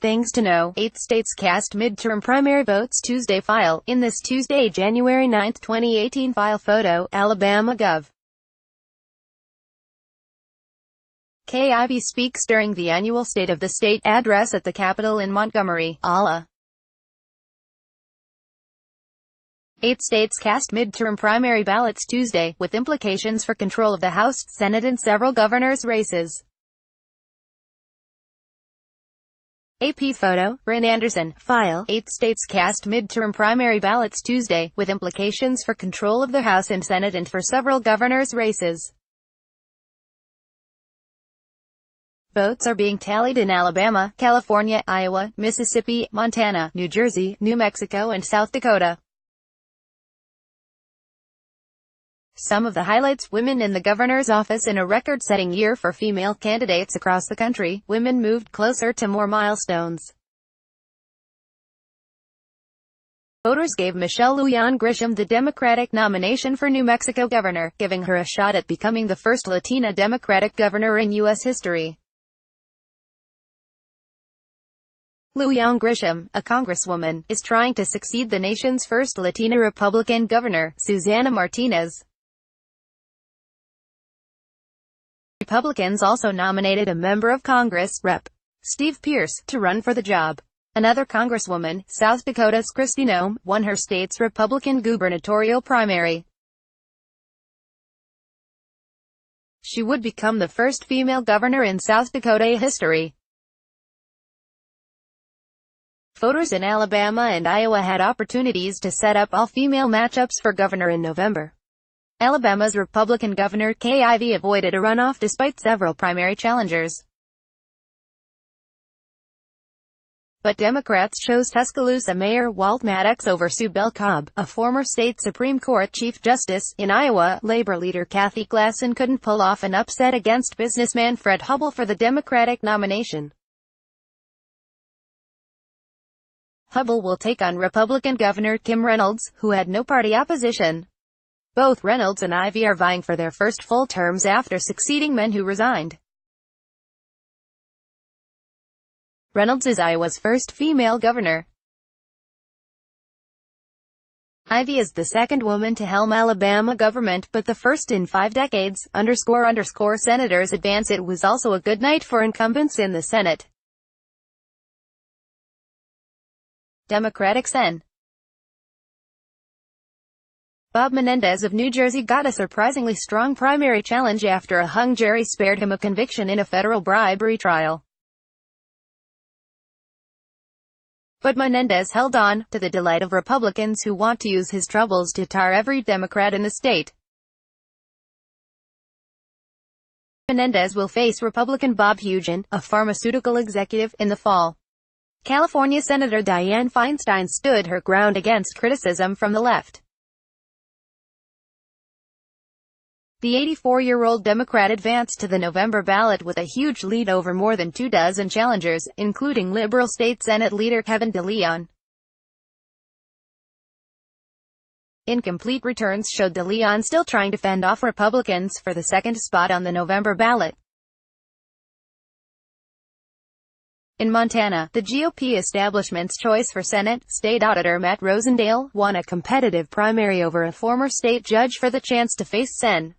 Things to know. 8 states cast midterm primary votes Tuesday. File. In this Tuesday, January 9, 2018 file photo, Alabama Gov. KIV speaks during the annual State of the State address at the Capitol in Montgomery, Ala. 8 states cast midterm primary ballots Tuesday, with implications for control of the House, Senate and several governors' races. AP photo, Bryn Anderson. File. 8 states cast midterm primary ballots Tuesday, with implications for control of the House and Senate and for several governors' races. Votes are being tallied in Alabama, California, Iowa, Mississippi, Montana, New Jersey, New Mexico and South Dakota. Some of the highlights: women in the governor's office. In a record-setting year for female candidates across the country, women moved closer to more milestones. Voters gave Michelle Lujan Grisham the Democratic nomination for New Mexico governor, giving her a shot at becoming the first Latina Democratic governor in U.S. history. Lujan Grisham, a congresswoman, is trying to succeed the nation's first Latina Republican governor, Susana Martinez. Republicans also nominated a member of Congress, Rep. Steve Pearce, to run for the job. Another congresswoman, South Dakota's Kristi Noem, won her state's Republican gubernatorial primary. She would become the first female governor in South Dakota history. Voters in Alabama and Iowa had opportunities to set up all-female matchups for governor in November. Alabama's Republican Governor KIV avoided a runoff despite several primary challengers. But Democrats chose Tuscaloosa Mayor Walt Maddox over Sue Bell Cobb, a former state Supreme Court Chief Justice. In Iowa, Labor leader Kathy Glassen couldn't pull off an upset against businessman Fred Hubbell for the Democratic nomination. Hubbell will take on Republican Governor Kim Reynolds, who had no party opposition. Both Reynolds and Ivey are vying for their first full terms after succeeding men who resigned. Reynolds is Iowa's first female governor. Ivey is the second woman to helm Alabama government, but the first in 5 decades. Senators advance. It was also a good night for incumbents in the Senate. Democratic Sen. Bob Menendez of New Jersey got a surprisingly strong primary challenge after a hung jury spared him a conviction in a federal bribery trial. But Menendez held on, to the delight of Republicans who want to use his troubles to tar every Democrat in the state. Menendez will face Republican Bob Hugin, a pharmaceutical executive, in the fall. California Senator Dianne Feinstein stood her ground against criticism from the left. The 84-year-old Democrat advanced to the November ballot with a huge lead over more than 24 challengers, including liberal state Senate leader Kevin DeLeon. Incomplete returns showed DeLeon still trying to fend off Republicans for the second spot on the November ballot. In Montana, the GOP establishment's choice for Senate, State Auditor Matt Rosendale, won a competitive primary over a former state judge for the chance to face Sen.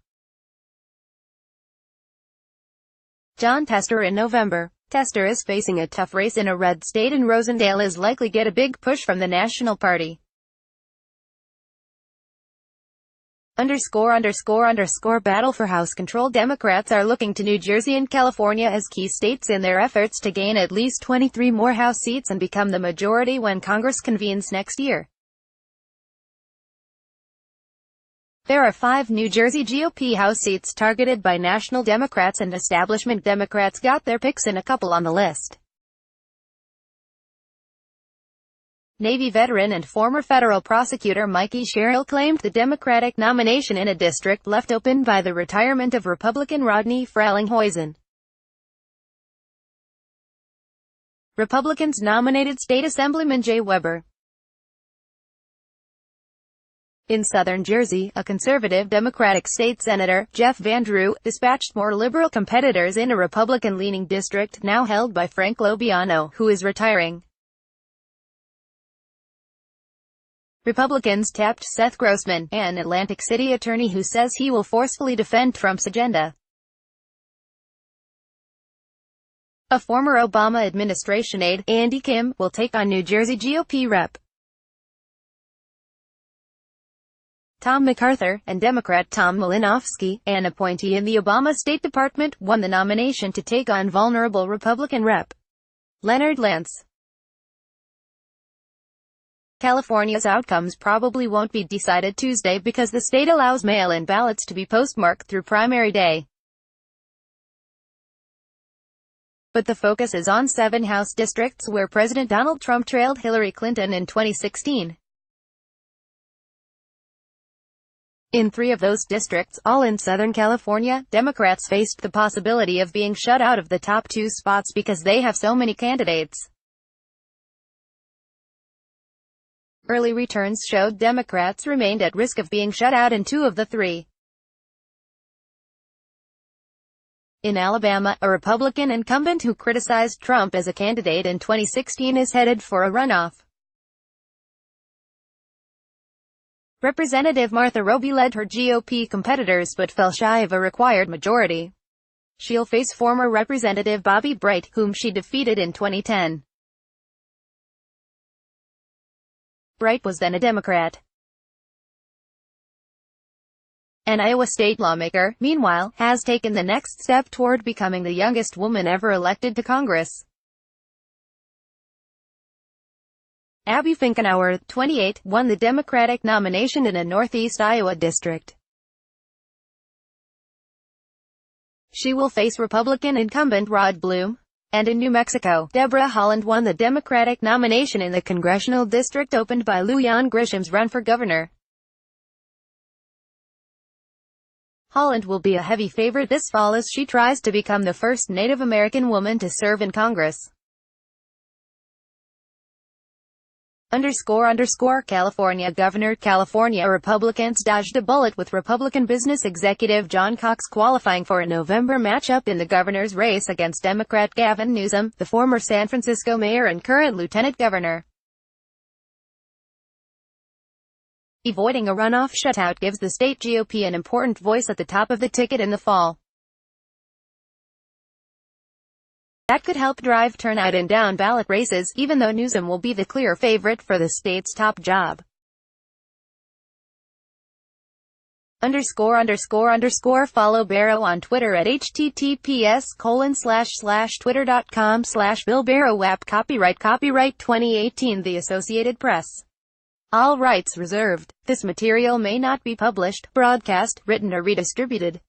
John Tester in November. Tester is facing a tough race in a red state and Rosendale is likely to get a big push from the National Party. Battle for House control. Democrats are looking to New Jersey and California as key states in their efforts to gain at least 23 more House seats and become the majority when Congress convenes next year. There are 5 New Jersey GOP House seats targeted by national Democrats, and establishment Democrats got their picks in a couple on the list. Navy veteran and former federal prosecutor Mikey Sherrill claimed the Democratic nomination in a district left open by the retirement of Republican Rodney Frelinghuysen. Republicans nominated State Assemblyman Jay Weber. In southern Jersey, a conservative Democratic state senator, Jeff Van Drew, dispatched more liberal competitors in a Republican-leaning district now held by Frank Lobiano, who is retiring. Republicans tapped Seth Grossman, an Atlantic City attorney who says he will forcefully defend Trump's agenda. A former Obama administration aide, Andy Kim, will take on New Jersey GOP Rep. Tom MacArthur, and Democrat Tom Malinowski, an appointee in the Obama State Department, won the nomination to take on vulnerable Republican Rep. Leonard Lance. California's outcomes probably won't be decided Tuesday because the state allows mail-in ballots to be postmarked through primary day. But the focus is on 7 House districts where President Donald Trump trailed Hillary Clinton in 2016. In 3 of those districts, all in Southern California, Democrats faced the possibility of being shut out of the top 2 spots because they have so many candidates. Early returns showed Democrats remained at risk of being shut out in 2 of the 3. In Alabama, a Republican incumbent who criticized Trump as a candidate in 2016 is headed for a runoff. Representative Martha Roby led her GOP competitors but fell shy of a required majority. She'll face former Representative Bobby Bright, whom she defeated in 2010. Bright was then a Democrat. An Iowa state lawmaker, meanwhile, has taken the next step toward becoming the youngest woman ever elected to Congress. Abby Finkenauer, 28, won the Democratic nomination in a Northeast Iowa district. She will face Republican incumbent Rod Blum. And in New Mexico, Deborah Haaland won the Democratic nomination in the congressional district opened by Lujan Grisham's run for governor. Haaland will be a heavy favorite this fall as she tries to become the first Native American woman to serve in Congress. California Governor California Republicans dodged a bullet with Republican business executive John Cox qualifying for a November matchup in the governor's race against Democrat Gavin Newsom, the former San Francisco mayor and current lieutenant governor. Avoiding a runoff shutout gives the state GOP an important voice at the top of the ticket in the fall. That could help drive turnout in down-ballot races, even though Newsom will be the clear favorite for the state's top job. Follow Barrow on Twitter at https://twitter.com/BillBarrowApp. Copyright 2018 The Associated Press. All rights reserved. This material may not be published, broadcast, written or redistributed.